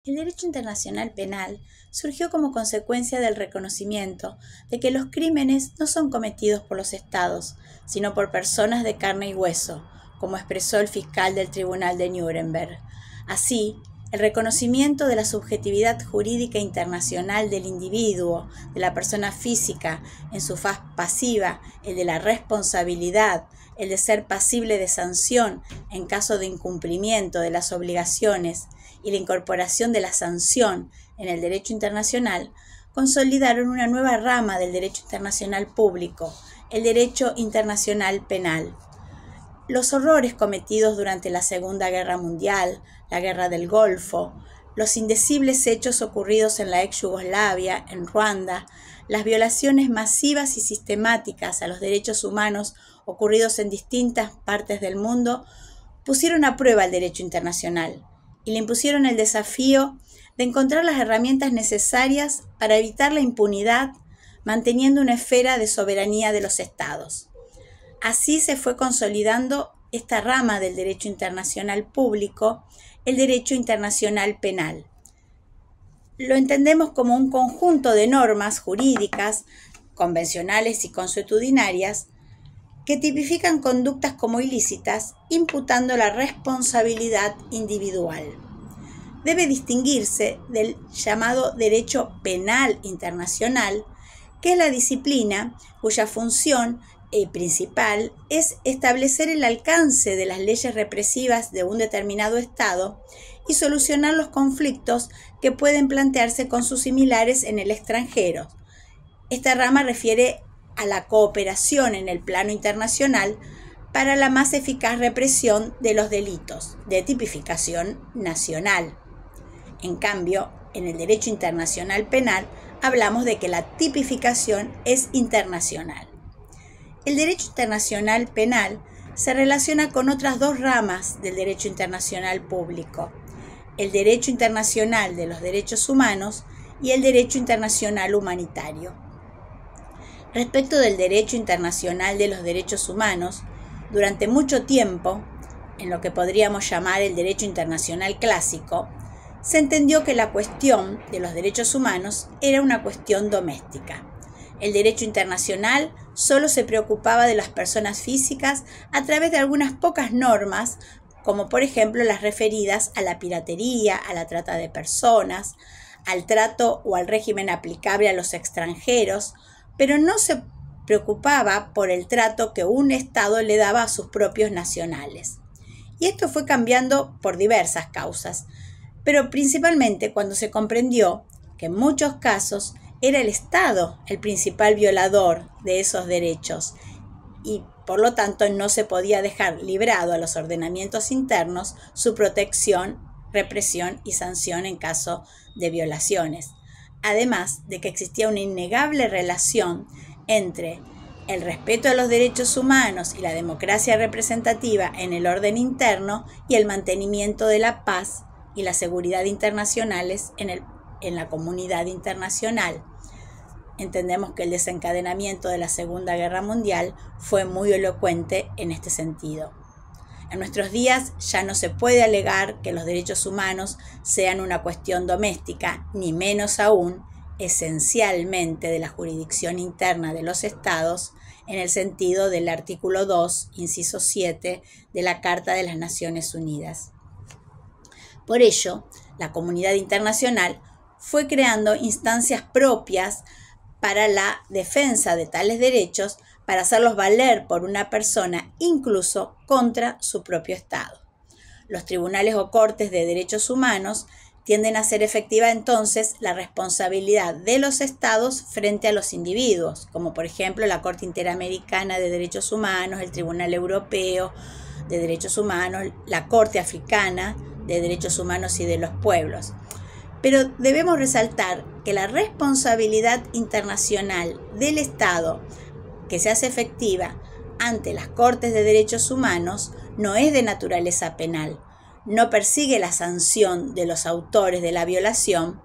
El derecho internacional penal surgió como consecuencia del reconocimiento de que los crímenes no son cometidos por los estados, sino por personas de carne y hueso, como expresó el fiscal del Tribunal de Nuremberg. Así, el reconocimiento de la subjetividad jurídica internacional del individuo, de la persona física, en su faz pasiva, el de la responsabilidad, el de ser pasible de sanción en caso de incumplimiento de las obligaciones, y la incorporación de la sanción en el derecho internacional, consolidaron una nueva rama del derecho internacional público, el derecho internacional penal. Los horrores cometidos durante la Segunda Guerra Mundial, la Guerra del Golfo, los indecibles hechos ocurridos en la ex Yugoslavia, en Ruanda, las violaciones masivas y sistemáticas a los derechos humanos ocurridos en distintas partes del mundo, pusieron a prueba el derecho internacional y le impusieron el desafío de encontrar las herramientas necesarias para evitar la impunidad, manteniendo una esfera de soberanía de los estados. Así se fue consolidando esta rama del derecho internacional público, el derecho internacional penal. Lo entendemos como un conjunto de normas jurídicas, convencionales y consuetudinarias, que tipifican conductas como ilícitas, imputando la responsabilidad individual. Debe distinguirse del llamado derecho penal internacional, que es la disciplina cuya función principal es establecer el alcance de las leyes represivas de un determinado Estado y solucionar los conflictos que pueden plantearse con sus similares en el extranjero. Esta rama refiere a la cooperación en el plano internacional para la más eficaz represión de los delitos de tipificación nacional. En cambio, en el derecho internacional penal hablamos de que la tipificación es internacional. El derecho internacional penal se relaciona con otras dos ramas del derecho internacional público: el derecho internacional de los derechos humanos y el derecho internacional humanitario. Respecto del derecho internacional de los derechos humanos, durante mucho tiempo, en lo que podríamos llamar el derecho internacional clásico, se entendió que la cuestión de los derechos humanos era una cuestión doméstica. El derecho internacional solo se preocupaba de las personas físicas a través de algunas pocas normas, como por ejemplo las referidas a la piratería, a la trata de personas, al trato o al régimen aplicable a los extranjeros, pero no se preocupaba por el trato que un Estado le daba a sus propios nacionales. Y esto fue cambiando por diversas causas, pero principalmente cuando se comprendió que en muchos casos era el Estado el principal violador de esos derechos y por lo tanto no se podía dejar librado a los ordenamientos internos su protección, represión y sanción en caso de violaciones. Además de que existía una innegable relación entre el respeto a los derechos humanos y la democracia representativa en el orden interno y el mantenimiento de la paz y la seguridad internacionales en la comunidad internacional. Entendemos que el desencadenamiento de la Segunda Guerra Mundial fue muy elocuente en este sentido. En nuestros días ya no se puede alegar que los derechos humanos sean una cuestión doméstica, ni menos aún esencialmente de la jurisdicción interna de los estados, en el sentido del artículo 2, inciso 7 de la Carta de las Naciones Unidas. Por ello, la comunidad internacional fue creando instancias propias para la defensa de tales derechos, para hacerlos valer por una persona, incluso contra su propio Estado. Los tribunales o cortes de derechos humanos tienden a hacer efectiva entonces la responsabilidad de los Estados frente a los individuos, como por ejemplo la Corte Interamericana de Derechos Humanos, el Tribunal Europeo de Derechos Humanos, la Corte Africana de Derechos Humanos y de los Pueblos. Pero debemos resaltar que la responsabilidad internacional del Estado que se hace efectiva ante las Cortes de Derechos Humanos no es de naturaleza penal, no persigue la sanción de los autores de la violación,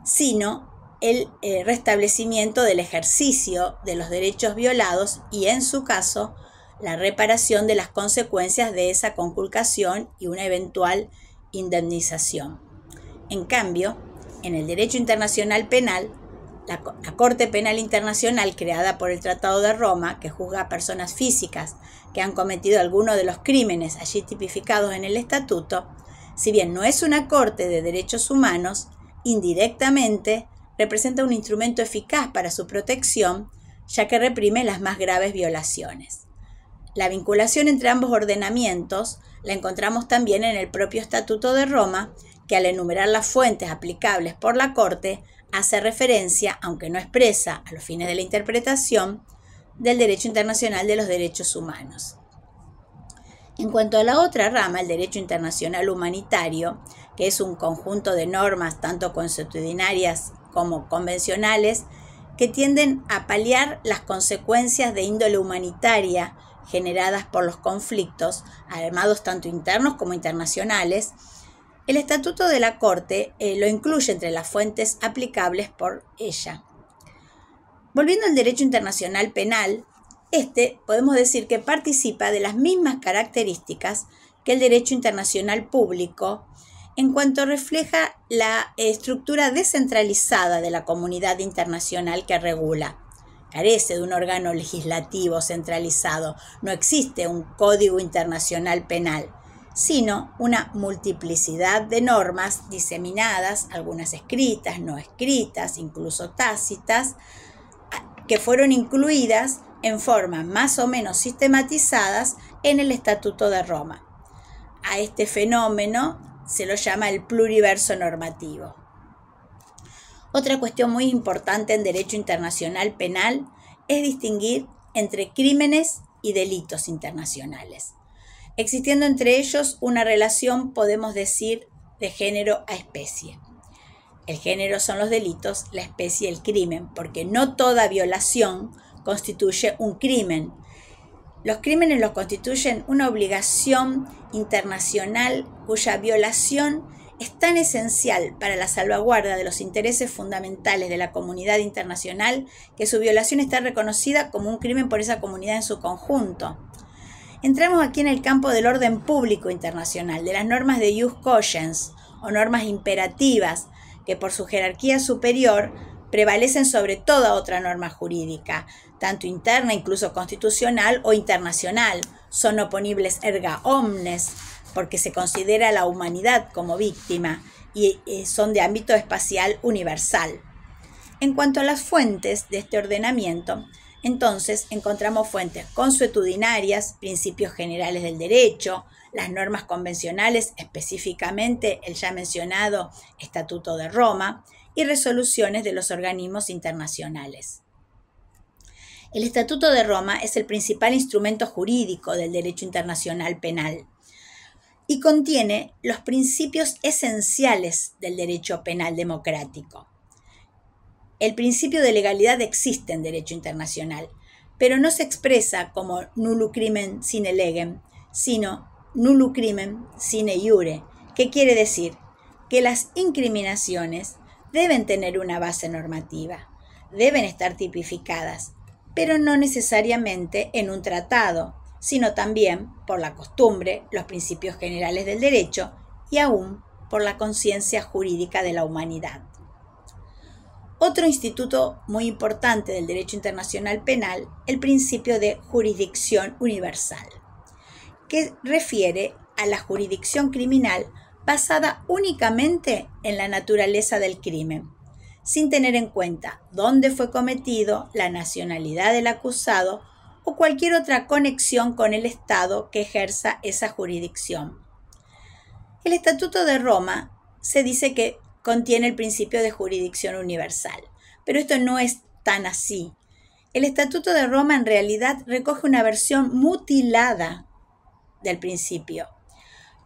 sino el restablecimiento del ejercicio de los derechos violados y, en su caso, la reparación de las consecuencias de esa conculcación y una eventual indemnización. En cambio, en el derecho internacional penal, la Corte Penal Internacional, creada por el Tratado de Roma, que juzga a personas físicas que han cometido alguno de los crímenes allí tipificados en el Estatuto, si bien no es una corte de derechos humanos, indirectamente representa un instrumento eficaz para su protección, ya que reprime las más graves violaciones. La vinculación entre ambos ordenamientos la encontramos también en el propio Estatuto de Roma, que al enumerar las fuentes aplicables por la Corte, hace referencia, aunque no expresa a los fines de la interpretación, del derecho internacional de los derechos humanos. En cuanto a la otra rama, el derecho internacional humanitario, que es un conjunto de normas tanto consuetudinarias como convencionales, que tienden a paliar las consecuencias de índole humanitaria generadas por los conflictos, armados tanto internos como internacionales, el Estatuto de la Corte lo incluye entre las fuentes aplicables por ella. Volviendo al derecho internacional penal, podemos decir que participa de las mismas características que el derecho internacional público en cuanto refleja la estructura descentralizada de la comunidad internacional que regula. Carece de un órgano legislativo centralizado, no existe un código internacional penal, sino una multiplicidad de normas diseminadas, algunas escritas, no escritas, incluso tácitas, que fueron incluidas en forma más o menos sistematizadas en el Estatuto de Roma. A este fenómeno se lo llama el pluriverso normativo. Otra cuestión muy importante en derecho internacional penal es distinguir entre crímenes y delitos internacionales, existiendo entre ellos una relación, podemos decir, de género a especie. El género son los delitos, la especie el crimen, porque no toda violación constituye un crimen. Los crímenes los constituyen una obligación internacional cuya violación es tan esencial para la salvaguarda de los intereses fundamentales de la comunidad internacional que su violación está reconocida como un crimen por esa comunidad en su conjunto. Entramos aquí en el campo del orden público internacional, de las normas de ius cogens o normas imperativas que por su jerarquía superior prevalecen sobre toda otra norma jurídica, tanto interna, incluso constitucional o internacional. Son oponibles erga omnes, porque se considera la humanidad como víctima y son de ámbito espacial universal. En cuanto a las fuentes de este ordenamiento, entonces encontramos fuentes consuetudinarias, principios generales del derecho, las normas convencionales, específicamente el ya mencionado Estatuto de Roma, y resoluciones de los organismos internacionales. El Estatuto de Roma es el principal instrumento jurídico del derecho internacional penal y contiene los principios esenciales del derecho penal democrático. El principio de legalidad existe en derecho internacional, pero no se expresa como nullo crimen sine legem, sino nullo crimen sine iure, que quiere decir que las incriminaciones deben tener una base normativa, deben estar tipificadas, pero no necesariamente en un tratado, sino también por la costumbre, los principios generales del derecho y aún por la conciencia jurídica de la humanidad. Otro instituto muy importante del derecho internacional penal, el principio de jurisdicción universal, que refiere a la jurisdicción criminal basada únicamente en la naturaleza del crimen, sin tener en cuenta dónde fue cometido, la nacionalidad del acusado o cualquier otra conexión con el Estado que ejerza esa jurisdicción. El Estatuto de Roma se dice que contiene el principio de jurisdicción universal, pero esto no es tan así. El Estatuto de Roma en realidad recoge una versión mutilada del principio,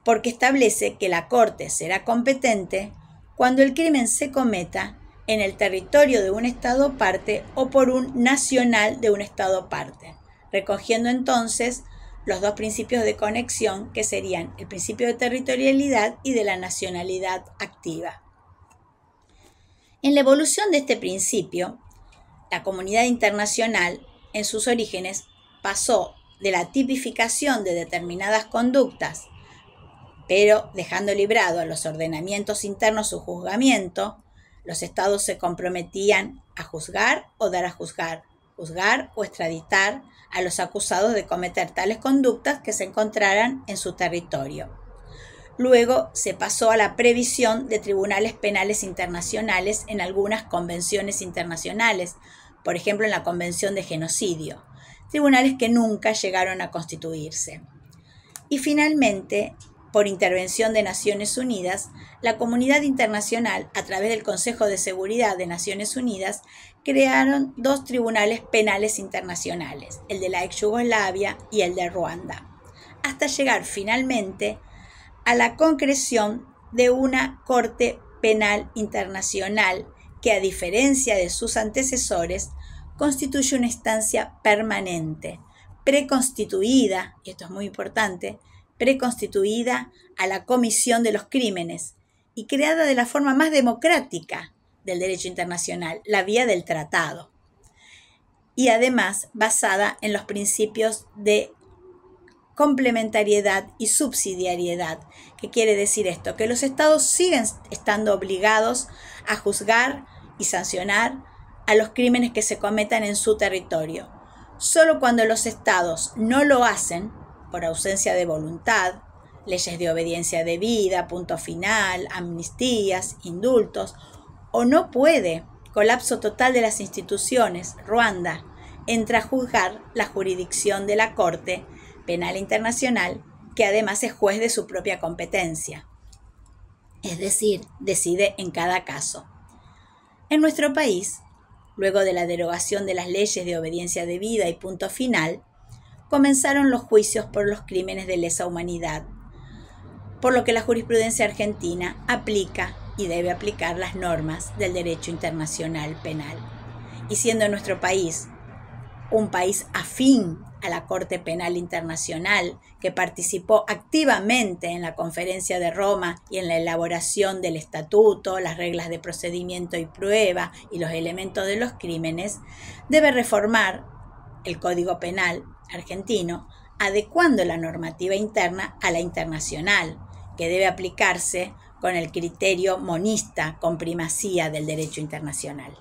porque establece que la Corte será competente cuando el crimen se cometa en el territorio de un Estado parte o por un nacional de un Estado parte, recogiendo entonces los dos principios de conexión que serían el principio de territorialidad y de la nacionalidad activa. En la evolución de este principio, la comunidad internacional en sus orígenes pasó de la tipificación de determinadas conductas pero dejando librado a los ordenamientos internos su juzgamiento, los estados se comprometían a juzgar o dar a juzgar o extraditar a los acusados de cometer tales conductas que se encontraran en su territorio. Luego se pasó a la previsión de tribunales penales internacionales en algunas convenciones internacionales, por ejemplo en la Convención de Genocidio, tribunales que nunca llegaron a constituirse. Y finalmente, por intervención de Naciones Unidas, la comunidad internacional, a través del Consejo de Seguridad de Naciones Unidas, crearon 2 tribunales penales internacionales, el de la ex Yugoslavia y el de Ruanda, hasta llegar finalmente a la concreción de una Corte Penal Internacional que, a diferencia de sus antecesores, constituye una instancia permanente, preconstituida, y esto es muy importante, preconstituida a la comisión de los crímenes y creada de la forma más democrática del derecho internacional, la vía del tratado, y además basada en los principios de complementariedad y subsidiariedad. ¿Qué quiere decir esto? Que los estados siguen estando obligados a juzgar y sancionar a los crímenes que se cometan en su territorio. Solo cuando los estados no lo hacen, por ausencia de voluntad, leyes de obediencia debida, punto final, amnistías, indultos, o no puede, colapso total de las instituciones, Ruanda, entra a juzgar la jurisdicción de la Corte Penal Internacional, que además es juez de su propia competencia. Es decir, decide en cada caso. En nuestro país, luego de la derogación de las leyes de obediencia debida y punto final, comenzaron los juicios por los crímenes de lesa humanidad, por lo que la jurisprudencia argentina aplica y debe aplicar las normas del derecho internacional penal. Y siendo nuestro país un país afín a la Corte Penal Internacional, que participó activamente en la Conferencia de Roma y en la elaboración del estatuto, las reglas de procedimiento y prueba y los elementos de los crímenes, debe reformar el Código Penal argentino, adecuando la normativa interna a la internacional, que debe aplicarse con el criterio monista, con primacía del derecho internacional.